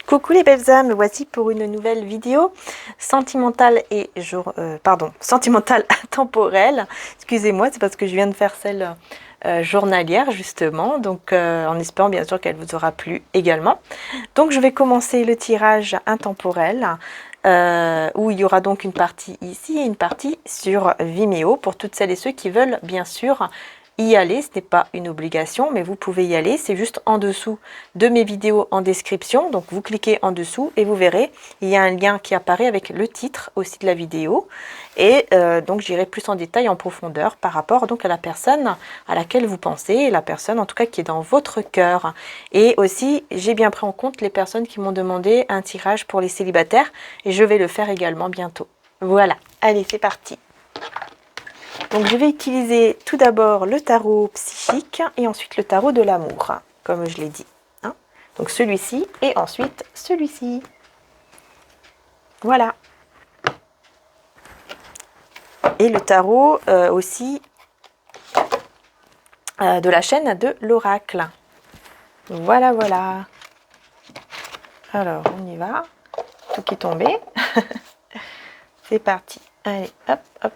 Coucou les belles âmes, voici pour une nouvelle vidéo sentimentale et sentimentale temporelle. Excusez-moi, c'est parce que je viens de faire celle journalière justement, donc en espérant bien sûr qu'elle vous aura plu également. Donc je vais commencer le tirage intemporel où il y aura donc une partie ici et une partie sur Vimeo pour toutes celles et ceux qui veulent bien sûr y aller. Ce n'est pas une obligation, mais vous pouvez y aller. C'est juste en dessous de mes vidéos en description. Donc vous cliquez en dessous et vous verrez, il y a un lien qui apparaît avec le titre aussi de la vidéo. Et donc j'irai plus en détail, en profondeur par rapport donc à la personne à laquelle vous pensez, et la personne en tout cas qui est dans votre cœur. Et aussi, j'ai bien pris en compte les personnes qui m'ont demandé un tirage pour les célibataires et je vais le faire également bientôt. Voilà, allez, c'est parti. Donc je vais utiliser tout d'abord le tarot psychique et ensuite le tarot de l'amour, comme je l'ai dit. Hein. Donc celui-ci et ensuite celui-ci. Voilà. Et le tarot aussi de la chaîne de l'oracle. Voilà, voilà. Alors, on y va. Tout qui est tombé. C'est parti. Allez, hop, hop.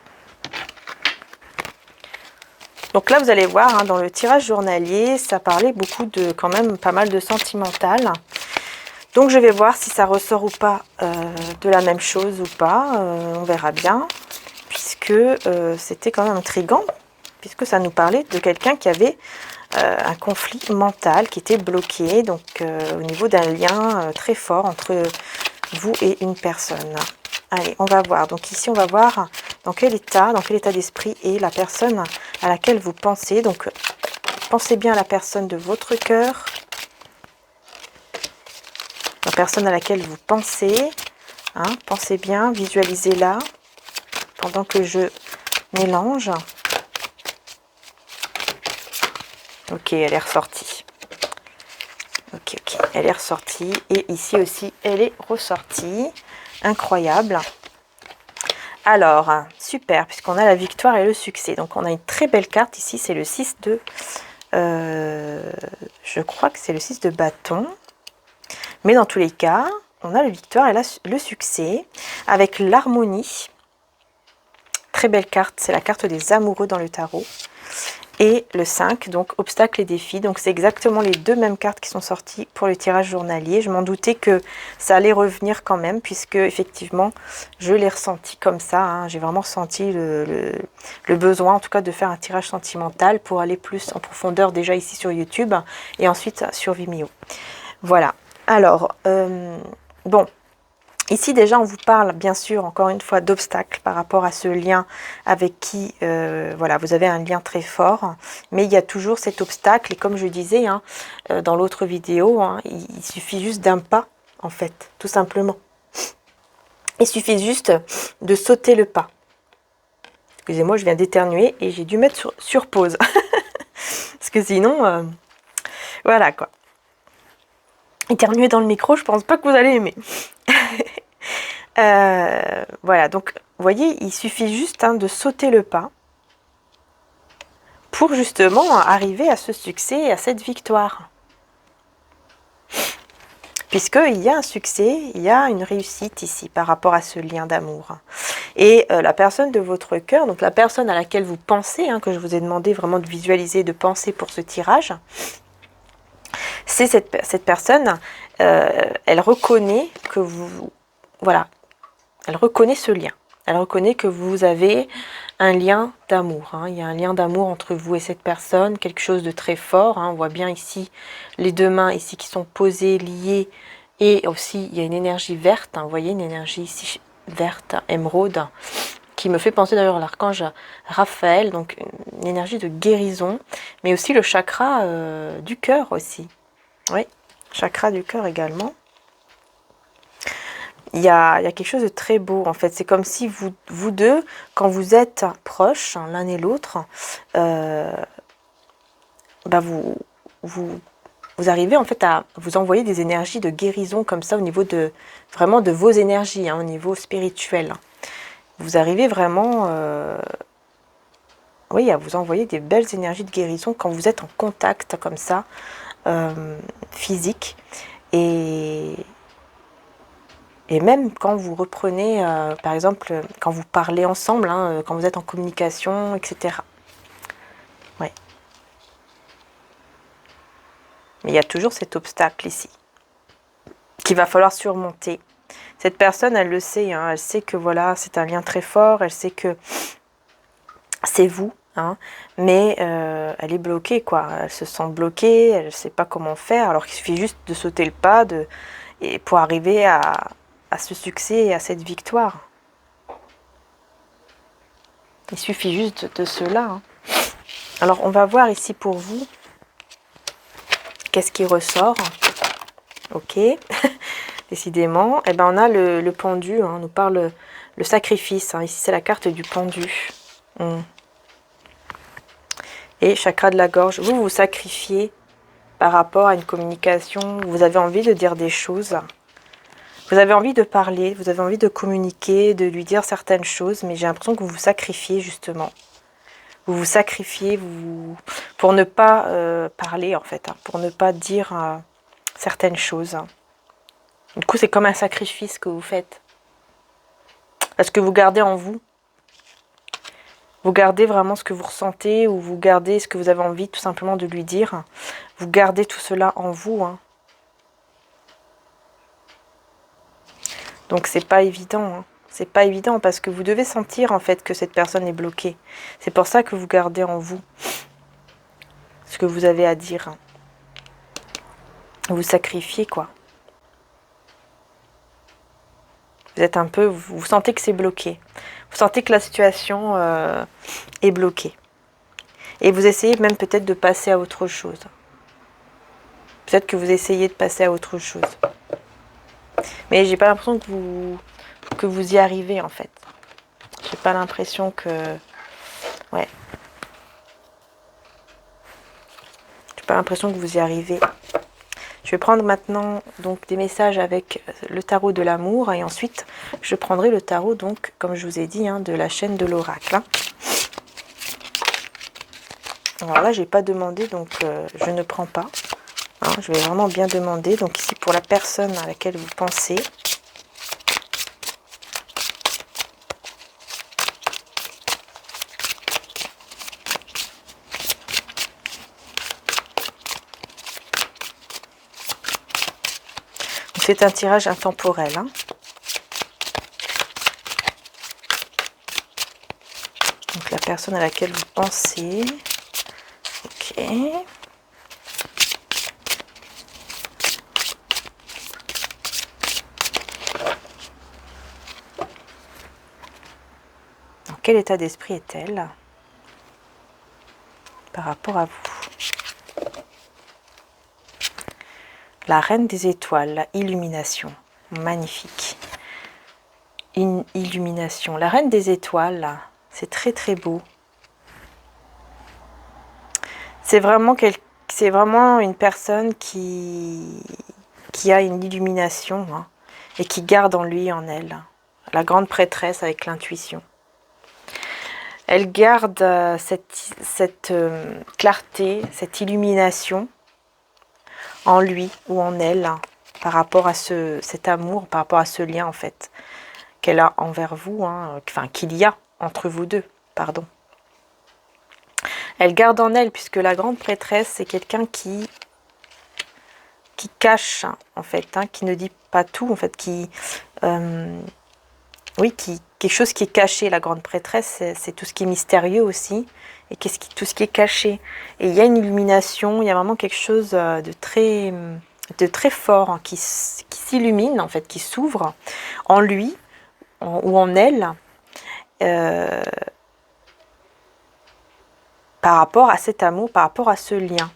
Donc là, vous allez voir, hein, dans le tirage journalier, ça parlait beaucoup de, quand même, pas mal de sentimental. Donc je vais voir si ça ressort ou pas de la même chose ou pas. On verra bien, puisque c'était quand même intriguant, puisque ça nous parlait de quelqu'un qui avait un conflit mental, qui était bloqué, donc au niveau d'un lien très fort entre vous et une personne. Allez, on va voir. Donc ici, on va voir dans quel état d'esprit est la personne à laquelle vous pensez. Donc, pensez bien à la personne de votre cœur, la personne à laquelle vous pensez. Hein, pensez bien, visualisez-la pendant que je mélange. Ok, elle est ressortie. Ok, elle est ressortie. Et ici aussi, elle est ressortie. Incroyable. Alors, super, puisqu'on a la victoire et le succès. Donc, on a une très belle carte ici. C'est le 6 de... je crois que c'est le 6 de bâton. Mais dans tous les cas, on a la victoire et le succès avec l'harmonie. Très belle carte. C'est la carte des amoureux dans le tarot. Et le 5, donc obstacles et défis. Donc c'est exactement les deux mêmes cartes qui sont sorties pour le tirage journalier. Je m'en doutais que ça allait revenir quand même, puisque effectivement, je l'ai ressenti comme ça. Hein. J'ai vraiment senti le besoin, en tout cas, de faire un tirage sentimental pour aller plus en profondeur déjà ici sur YouTube et ensuite sur Vimeo. Voilà. Alors, bon. Ici, déjà, on vous parle, bien sûr, encore une fois, d'obstacles par rapport à ce lien avec qui, voilà, vous avez un lien très fort. Mais il y a toujours cet obstacle. Et comme je disais hein, dans l'autre vidéo, hein, il suffit juste d'un pas, en fait, tout simplement. Il suffit juste de sauter le pas. Excusez-moi, je viens d'éternuer et j'ai dû mettre sur pause. Parce que sinon, voilà, quoi. Éternuer dans le micro, je pense pas que vous allez aimer. Voilà, donc vous voyez, il suffit juste hein, de sauter le pas pour justement arriver à ce succès et à cette victoire. Puisqu'il y a un succès, il y a une réussite ici par rapport à ce lien d'amour. Et la personne de votre cœur, donc la personne à laquelle vous pensez, hein, que je vous ai demandé vraiment de visualiser, de penser pour ce tirage, c'est cette personne, elle reconnaît que vous... Voilà. Elle reconnaît ce lien. Elle reconnaît que vous avez un lien d'amour. Hein. Il y a un lien d'amour entre vous et cette personne, quelque chose de très fort. Hein. On voit bien ici les deux mains ici qui sont posées, liées. Et aussi, il y a une énergie verte. Hein. Vous voyez, une énergie ici verte, émeraude, qui me fait penser d'ailleurs à l'archange Raphaël. Donc, une énergie de guérison. Mais aussi le chakra du cœur aussi. Oui, chakra du cœur également. Il y a quelque chose de très beau en fait. C'est comme si vous deux, quand vous êtes proches l'un et l'autre, bah vous arrivez en fait à vous envoyer des énergies de guérison comme ça au niveau de vraiment de vos énergies, hein, au niveau spirituel. Vous arrivez vraiment oui, à vous envoyer des belles énergies de guérison quand vous êtes en contact comme ça, physique. Et Et même quand vous reprenez, par exemple, quand vous parlez ensemble, hein, quand vous êtes en communication, etc. Ouais. Mais il y a toujours cet obstacle ici, qu'il va falloir surmonter. Cette personne, elle le sait, hein, elle sait que voilà, c'est un lien très fort, elle sait que c'est vous, hein, mais elle est bloquée, quoi. Elle se sent bloquée, elle ne sait pas comment faire, alors qu'il suffit juste de sauter le pas et pour arriver à ce succès et à cette victoire. Il suffit juste de cela. Hein. Alors, on va voir ici pour vous, qu'est-ce qui ressort. Ok, décidément. Eh ben, on a le pendu, hein, on nous parle le sacrifice. Hein. Ici, c'est la carte du pendu. Et chakra de la gorge. Vous vous sacrifiez par rapport à une communication. Vous avez envie de dire des choses. Vous avez envie de parler, vous avez envie de communiquer, de lui dire certaines choses, mais j'ai l'impression que vous vous sacrifiez justement. Vous vous sacrifiez pour ne pas parler en fait, hein, pour ne pas dire certaines choses. Hein. Du coup, c'est comme un sacrifice que vous faites. Parce que vous gardez en vous. Vous gardez vraiment ce que vous ressentez ou vous gardez ce que vous avez envie tout simplement de lui dire. Vous gardez tout cela en vous. Hein. Donc c'est pas évident. Hein. C'est pas évident parce que vous devez sentir en fait que cette personne est bloquée. C'est pour ça que vous gardez en vous ce que vous avez à dire. Hein. Vous sacrifiez quoi. Vous êtes un peu, vous sentez que c'est bloqué. Vous sentez que la situation est bloquée. Et vous essayez même peut-être de passer à autre chose. Peut-être que vous essayez de passer à autre chose. Mais j'ai pas l'impression que vous y arrivez en fait. J'ai pas l'impression que... Ouais. J'ai pas l'impression que vous y arrivez. Je vais prendre maintenant donc des messages avec le tarot de l'amour et ensuite je prendrai le tarot donc comme je vous ai dit hein, de la chaîne de l'oracle. Hein. Alors là j'ai pas demandé donc je ne prends pas. Hein, je vais vraiment bien demander. Donc ici pour la personne à laquelle vous pensez. C'est un tirage intemporel. Hein. Donc la personne à laquelle vous pensez. Ok. Dans quel état d'esprit est-elle par rapport à vous? La reine des étoiles, la illumination. Magnifique. Une illumination. La reine des étoiles, c'est très très beau. C'est vraiment une personne qui a une illumination hein, et qui garde en lui, en elle. La grande prêtresse avec l'intuition. Elle garde cette clarté, cette illumination en lui ou en elle hein, par rapport à cet amour, par rapport à ce lien en fait qu'elle a envers vous, hein, enfin qu'il y a entre vous deux, pardon. Elle garde en elle, puisque la grande prêtresse, c'est quelqu'un qui cache, en fait, hein, qui ne dit pas tout, en fait, quelque chose qui est caché. La grande prêtresse, c'est tout ce qui est mystérieux aussi, et tout ce qui est caché. Et il y a une illumination, il y a vraiment quelque chose de très fort hein, qui s'illumine, en fait, qui s'ouvre en lui ou en elle, par rapport à cet amour, par rapport à ce lien.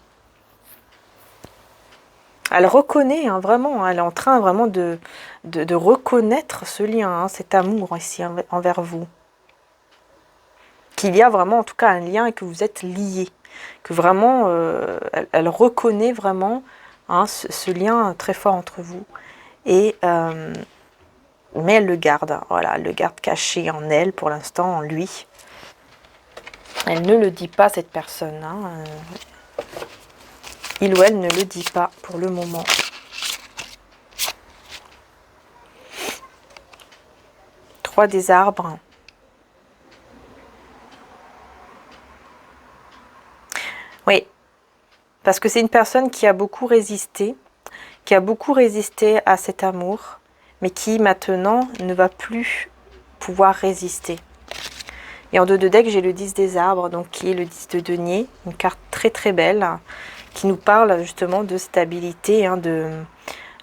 Elle reconnaît, hein, vraiment, elle est en train vraiment de reconnaître ce lien, hein, cet amour ici envers vous. Qu'il y a vraiment, en tout cas, un lien et que vous êtes liés. Que vraiment, elle reconnaît vraiment hein, ce lien très fort entre vous. Et, mais elle le garde, voilà, elle le garde caché en elle, pour l'instant, en lui. Elle ne le dit pas, cette personne. Hein. Il ou elle ne le dit pas pour le moment. 3 des arbres. Oui, parce que c'est une personne qui a beaucoup résisté, à cet amour, mais qui maintenant ne va plus pouvoir résister. Et en 2 de deck, j'ai le 10 des arbres, donc qui est le 10 de denier, une carte très très belle, qui nous parle justement de stabilité, hein, de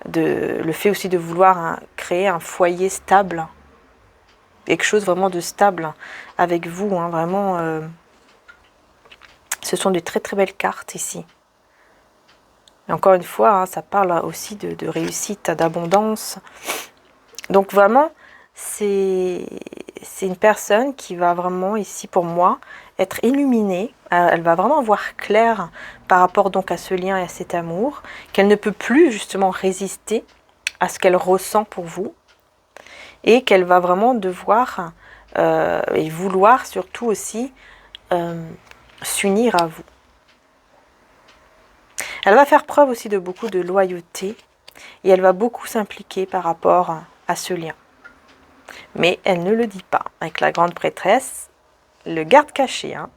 le fait aussi de vouloir créer un foyer stable, quelque chose vraiment de stable avec vous, hein, vraiment. Ce sont de très très belles cartes ici. Et encore une fois, hein, ça parle aussi de réussite, d'abondance. Donc vraiment, c'est une personne qui va vraiment ici pour moi être illuminée. Elle va vraiment voir clair par rapport donc à ce lien et à cet amour, qu'elle ne peut plus justement résister à ce qu'elle ressent pour vous et qu'elle va vraiment devoir et vouloir surtout aussi s'unir à vous. Elle va faire preuve aussi de beaucoup de loyauté et elle va beaucoup s'impliquer par rapport à ce lien. Mais elle ne le dit pas. Avec la grande prêtresse, le garde caché. Hein.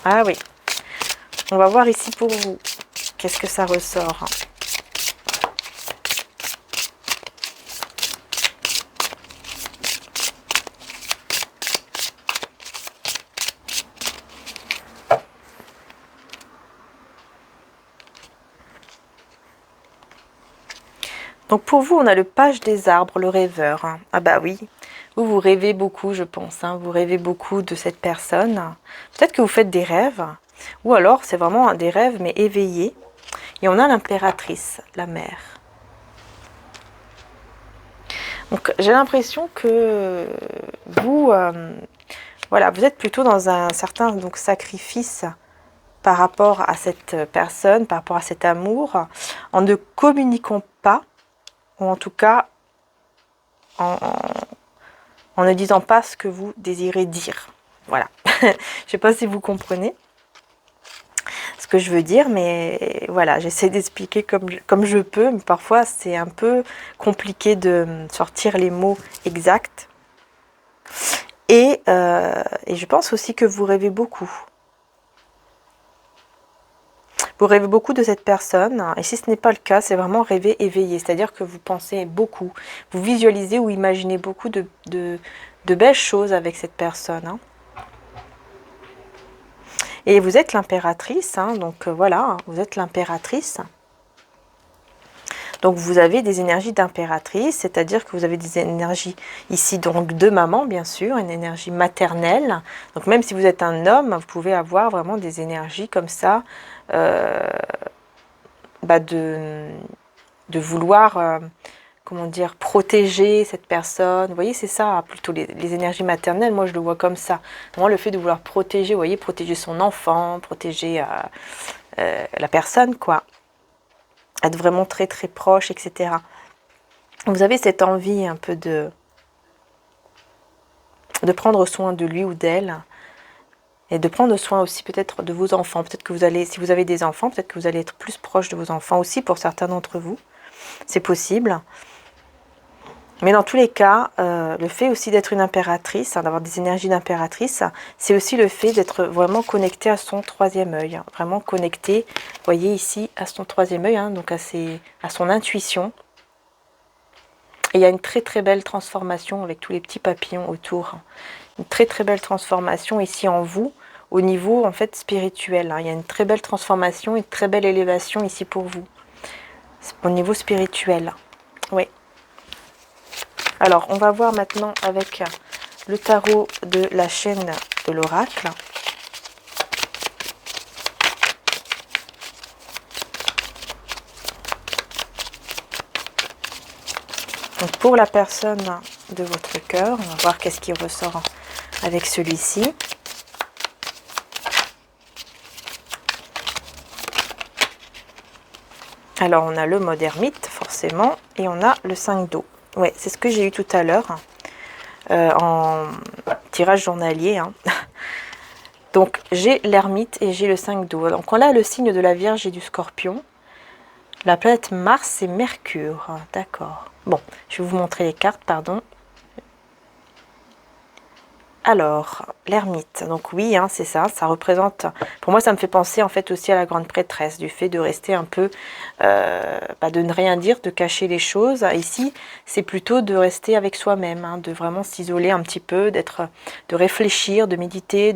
Ah oui. On va voir ici pour vous. Qu'est-ce que ça ressort? Donc pour vous, on a le page des arbres, le rêveur. Hein. Ah bah oui, vous rêvez beaucoup, je pense. Hein. Vous rêvez beaucoup de cette personne. Peut-être que vous faites des rêves. Ou alors, c'est vraiment des rêves, mais éveillés. Et on a l'impératrice, la mère. Donc j'ai l'impression que vous, voilà, vous êtes plutôt dans un certain donc, sacrifice par rapport à cette personne, par rapport à cet amour, en ne communiquant pas, ou en tout cas en ne disant pas ce que vous désirez dire. Voilà. Je ne sais pas si vous comprenez ce que je veux dire, mais voilà, j'essaie d'expliquer comme je peux, mais parfois c'est un peu compliqué de sortir les mots exacts. Et je pense aussi que vous rêvez beaucoup. Vous rêvez beaucoup de cette personne, et si ce n'est pas le cas, c'est vraiment rêver éveillé, c'est-à-dire que vous pensez beaucoup, vous visualisez ou imaginez beaucoup de belles choses avec cette personne. Hein. Et vous êtes l'impératrice, hein, donc voilà, vous êtes l'impératrice. Donc vous avez des énergies d'impératrice, c'est-à-dire que vous avez des énergies ici donc de maman bien sûr, une énergie maternelle. Donc même si vous êtes un homme, vous pouvez avoir vraiment des énergies comme ça, de vouloir, comment dire, protéger cette personne. Vous voyez, c'est ça plutôt les énergies maternelles. Moi je le vois comme ça. Vraiment le fait de vouloir protéger, vous voyez, protéger son enfant, protéger la personne quoi. Être vraiment très très proche, etc. Vous avez cette envie un peu de prendre soin de lui ou d'elle et de prendre soin aussi peut-être de vos enfants. Peut-être que vous allez, si vous avez des enfants, peut-être que vous allez être plus proche de vos enfants aussi pour certains d'entre vous. C'est possible. Mais dans tous les cas, le fait aussi d'être une impératrice, hein, d'avoir des énergies d'impératrice, c'est aussi le fait d'être vraiment connecté à son troisième œil. Hein, vraiment connecté, vous voyez ici, à son troisième œil, hein, donc à son intuition. Et il y a une très très belle transformation avec tous les petits papillons autour. Une très très belle transformation ici en vous, au niveau en fait spirituel. Hein. Il y a une très belle transformation, une très belle élévation ici pour vous. Au niveau spirituel. Oui. Alors, on va voir maintenant avec le tarot de la chaîne de l'oracle. Donc, pour la personne de votre cœur, on va voir qu'est-ce qui ressort avec celui-ci. Alors, on a le mode ermite, forcément, et on a le 5 d'eau. Ouais, c'est ce que j'ai eu tout à l'heure en tirage journalier. Hein. Donc, j'ai l'ermite et j'ai le 5 d'eau. Donc, on a le signe de la Vierge et du Scorpion. La planète Mars et Mercure. D'accord. Bon, je vais vous montrer les cartes, pardon. Alors, l'ermite, donc oui, hein, c'est ça, ça représente, pour moi ça me fait penser en fait aussi à la grande prêtresse, du fait de rester un peu, de ne rien dire, de cacher les choses. Ici, c'est plutôt de rester avec soi-même, hein, de vraiment s'isoler un petit peu, de réfléchir, de méditer,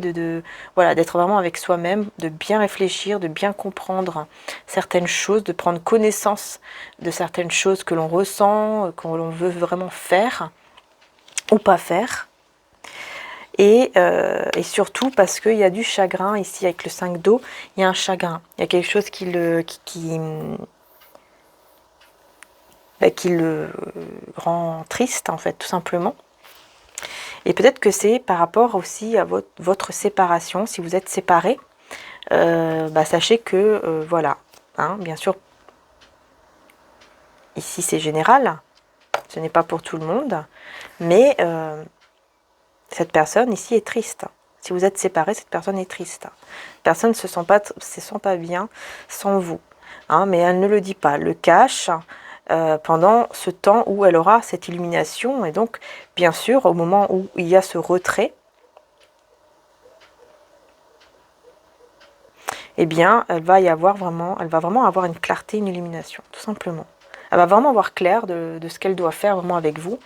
voilà, d'être vraiment avec soi-même, de bien réfléchir, de bien comprendre certaines choses, de prendre connaissance de certaines choses que l'on ressent, que l'on veut vraiment faire ou pas faire. Et surtout parce qu'il y a du chagrin ici avec le 5 d'eau, il y a un chagrin, il y a quelque chose qui le rend triste en fait, tout simplement. Et peut-être que c'est par rapport aussi à votre séparation, si vous êtes séparés, sachez que voilà, hein, bien sûr, ici c'est général, ce n'est pas pour tout le monde, mais cette personne ici est triste. Si vous êtes séparés, cette personne est triste. Personne ne se sent pas bien sans vous. Hein, mais elle ne le dit pas, elle le cache pendant ce temps où elle aura cette illumination. Et donc, bien sûr, au moment où il y a ce retrait, eh bien, elle va vraiment avoir une clarté, une illumination, tout simplement. Elle va vraiment avoir clair de ce qu'elle doit faire vraiment avec vous.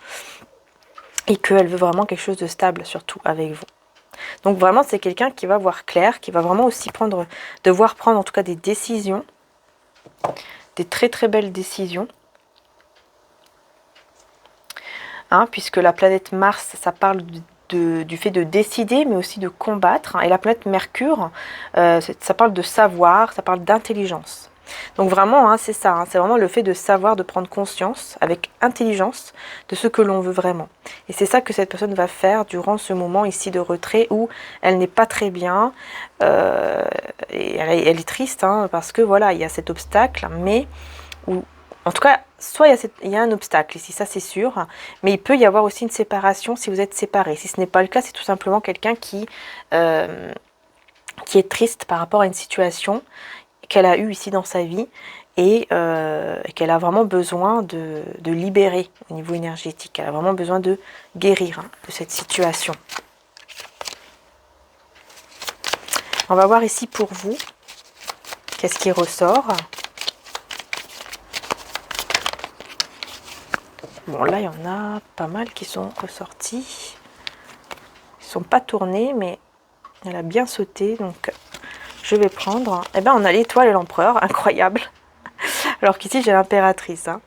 Et qu'elle veut vraiment quelque chose de stable, surtout avec vous. Donc vraiment, c'est quelqu'un qui va voir clair, qui va vraiment aussi devoir prendre en tout cas des décisions, des très très belles décisions. Hein, puisque la planète Mars, ça parle du fait de décider, mais aussi de combattre. Hein, et la planète Mercure, ça parle de savoir, ça parle d'intelligence. Donc vraiment, hein, c'est ça, hein, c'est vraiment le fait de savoir, de prendre conscience avec intelligence de ce que l'on veut vraiment. Et c'est ça que cette personne va faire durant ce moment ici de retrait où elle n'est pas très bien, et elle est triste, hein, parce que voilà, il y a cet obstacle, mais où, en tout cas, soit il y a un obstacle ici, ça c'est sûr, mais il peut y avoir aussi une séparation si vous êtes séparés. Si ce n'est pas le cas, c'est tout simplement quelqu'un qui est triste par rapport à une situation qu'elle a eue ici dans sa vie et qu'elle a vraiment besoin de libérer au niveau énergétique. Elle a vraiment besoin de guérir de cette situation. On va voir ici pour vous, qu'est-ce qui ressort. Bon, là, il y en a pas mal qui sont ressortis. Ils ne sont pas tournés, mais elle a bien sauté, donc je vais prendre. Eh bien, on a l'étoile et l'empereur, incroyable. Alors qu'ici, j'ai l'impératrice. Hein.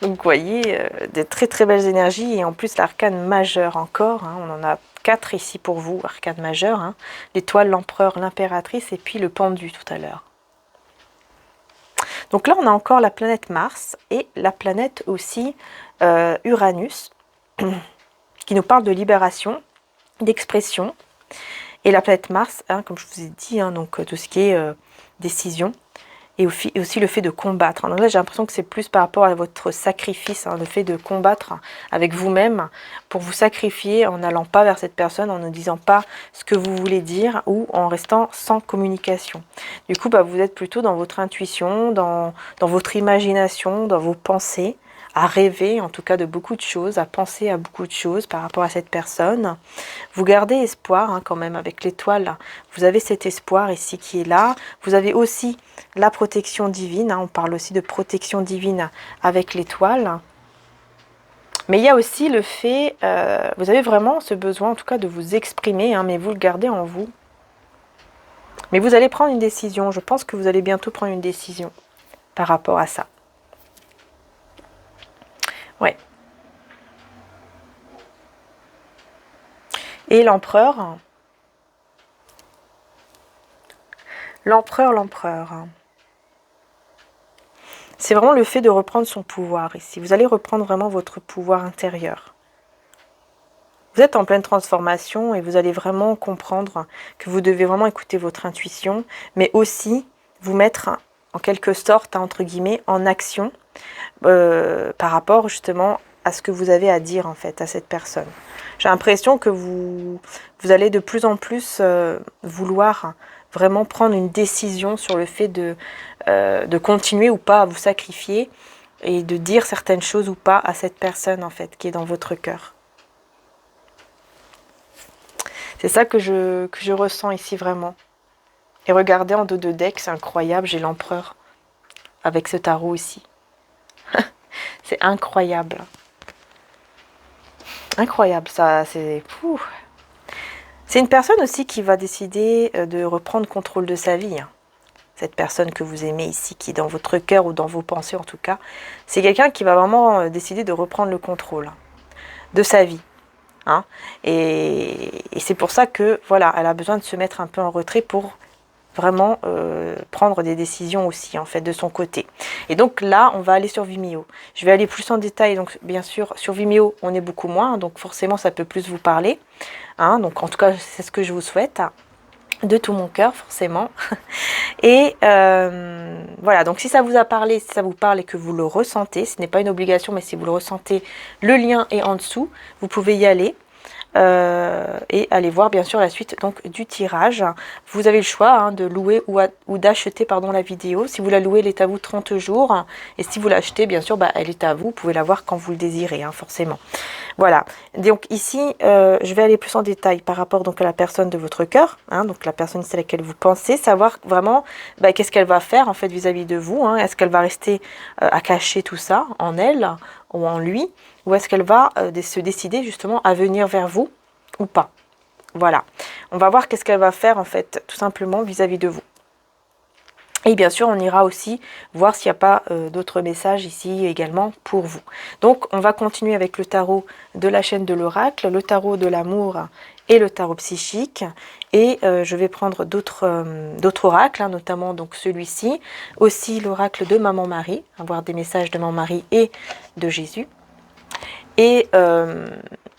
Donc, vous voyez, des très très belles énergies. Et en plus, l'arcane majeur encore. Hein. On en a 4 ici pour vous, arcane majeur. Hein. L'étoile, l'empereur, l'impératrice et puis le pendu tout à l'heure. Donc là, on a encore la planète Mars et la planète aussi Uranus, qui nous parle de libération, d'expression. Et la planète Mars, hein, comme je vous ai dit, hein, donc tout ce qui est décision, et aussi le fait de combattre. Donc là, j'ai l'impression que c'est plus par rapport à votre sacrifice, hein, le fait de combattre avec vous-même pour vous sacrifier en n'allant pas vers cette personne, en ne disant pas ce que vous voulez dire ou en restant sans communication. Du coup, vous êtes plutôt dans votre intuition, dans votre imagination, dans vos pensées, à rêver en tout cas de beaucoup de choses, à penser à beaucoup de choses par rapport à cette personne. Vous gardez espoir hein, quand même avec l'étoile. Vous avez cet espoir ici qui est là. Vous avez aussi la protection divine. Hein, on parle aussi de protection divine avec l'étoile. Mais il y a aussi le fait, vous avez vraiment ce besoin en tout cas de vous exprimer, hein, mais vous le gardez en vous. Mais vous allez prendre une décision. Je pense que vous allez bientôt prendre une décision par rapport à ça. Ouais. Et l'empereur. L'empereur. C'est vraiment le fait de reprendre son pouvoir ici. Vous allez reprendre vraiment votre pouvoir intérieur. Vous êtes en pleine transformation et vous allez vraiment comprendre que vous devez vraiment écouter votre intuition, mais aussi vous mettre en quelque sorte, entre guillemets, en action par rapport justement à ce que vous avez à dire en fait à cette personne. J'ai l'impression que vous allez de plus en plus vouloir vraiment prendre une décision sur le fait de continuer ou pas à vous sacrifier et de dire certaines choses ou pas à cette personne en fait qui est dans votre cœur. C'est ça que je ressens ici vraiment. Et regardez en dos de deck, c'est incroyable, j'ai l'empereur avec ce tarot ici. C'est incroyable. Incroyable, ça, c'est... C'est une personne aussi qui va décider de reprendre contrôle de sa vie. Hein. Cette personne que vous aimez ici, qui est dans votre cœur ou dans vos pensées en tout cas, c'est quelqu'un qui va vraiment décider de reprendre le contrôle de sa vie. Hein. Et c'est pour ça que, voilà, elle a besoin de se mettre un peu en retrait pour vraiment prendre des décisions aussi, en fait, de son côté. Et donc là, on va aller sur Vimeo. Je vais aller plus en détail, donc bien sûr, sur Vimeo, on est beaucoup moins, donc forcément, ça peut plus vous parler. Hein. Donc en tout cas, c'est ce que je vous souhaite, de tout mon cœur, forcément. Et voilà, donc si ça vous a parlé, si ça vous parle et que vous le ressentez, ce n'est pas une obligation, mais si vous le ressentez, le lien est en dessous, vous pouvez y aller. Et allez voir bien sûr la suite donc du tirage. Vous avez le choix hein, de louer ou d'acheter la vidéo. Si vous la louez, elle est à vous 30 jours. Et si vous l'achetez, bien sûr, elle est à vous. Vous pouvez la voir quand vous le désirez, hein, forcément. Voilà. Donc ici, je vais aller plus en détail par rapport donc à la personne de votre cœur. Hein, donc la personne c'est laquelle vous pensez. Savoir vraiment qu'est-ce qu'elle va faire en fait vis-à-vis de vous. Hein. Est-ce qu'elle va rester à cacher tout ça en elle ou en lui, ou est-ce qu'elle va se décider justement à venir vers vous ou pas. Voilà, on va voir qu'est-ce qu'elle va faire en fait, tout simplement vis-à-vis de vous. Et bien sûr, on ira aussi voir s'il n'y a pas d'autres messages ici également pour vous. Donc, on va continuer avec le tarot de la chaîne de l'oracle, le tarot de l'amour et le tarot psychique. Et je vais prendre d'autres oracles, hein, notamment donc celui-ci. Aussi l'oracle de Maman Marie, avoir des messages de Maman Marie et de Jésus. Et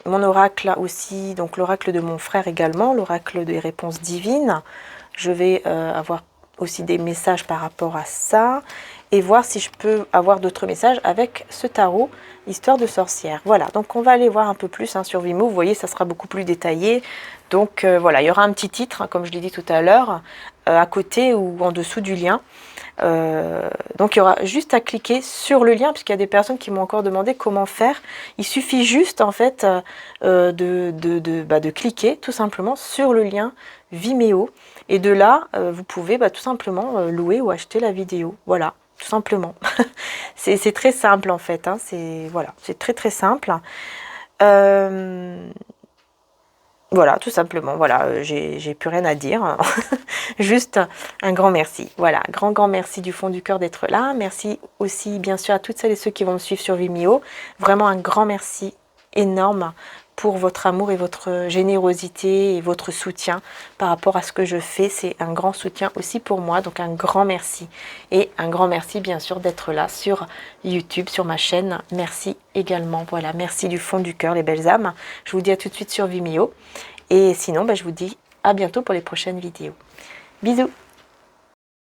mon oracle aussi, donc l'oracle de mon frère également, l'oracle des réponses divines. Je vais avoir aussi des messages par rapport à ça et voir si je peux avoir d'autres messages avec ce tarot histoire de sorcière. Voilà, donc on va aller voir un peu plus hein, sur Vimeo. Vous voyez, ça sera beaucoup plus détaillé. Donc voilà, il y aura un petit titre, hein, comme je l'ai dit tout à l'heure, à côté ou en dessous du lien. Donc il y aura juste à cliquer sur le lien, puisqu'il y a des personnes qui m'ont encore demandé comment faire. Il suffit juste en fait de cliquer tout simplement sur le lien Vimeo, et de là vous pouvez tout simplement louer ou acheter la vidéo. Voilà, tout simplement. C'est très simple en fait, hein. C'est très très simple. Voilà, tout simplement, voilà, j'ai plus rien à dire, juste un grand merci, voilà, grand merci du fond du cœur d'être là, merci aussi bien sûr à toutes celles et ceux qui vont me suivre sur Vimeo, vraiment un grand merci énorme pour votre amour et votre générosité et votre soutien par rapport à ce que je fais, c'est un grand soutien aussi pour moi, donc un grand merci, et un grand merci bien sûr d'être là sur YouTube, sur ma chaîne, merci également, voilà, merci du fond du cœur les belles âmes, je vous dis à tout de suite sur Vimeo, et sinon je vous dis à bientôt pour les prochaines vidéos, bisous.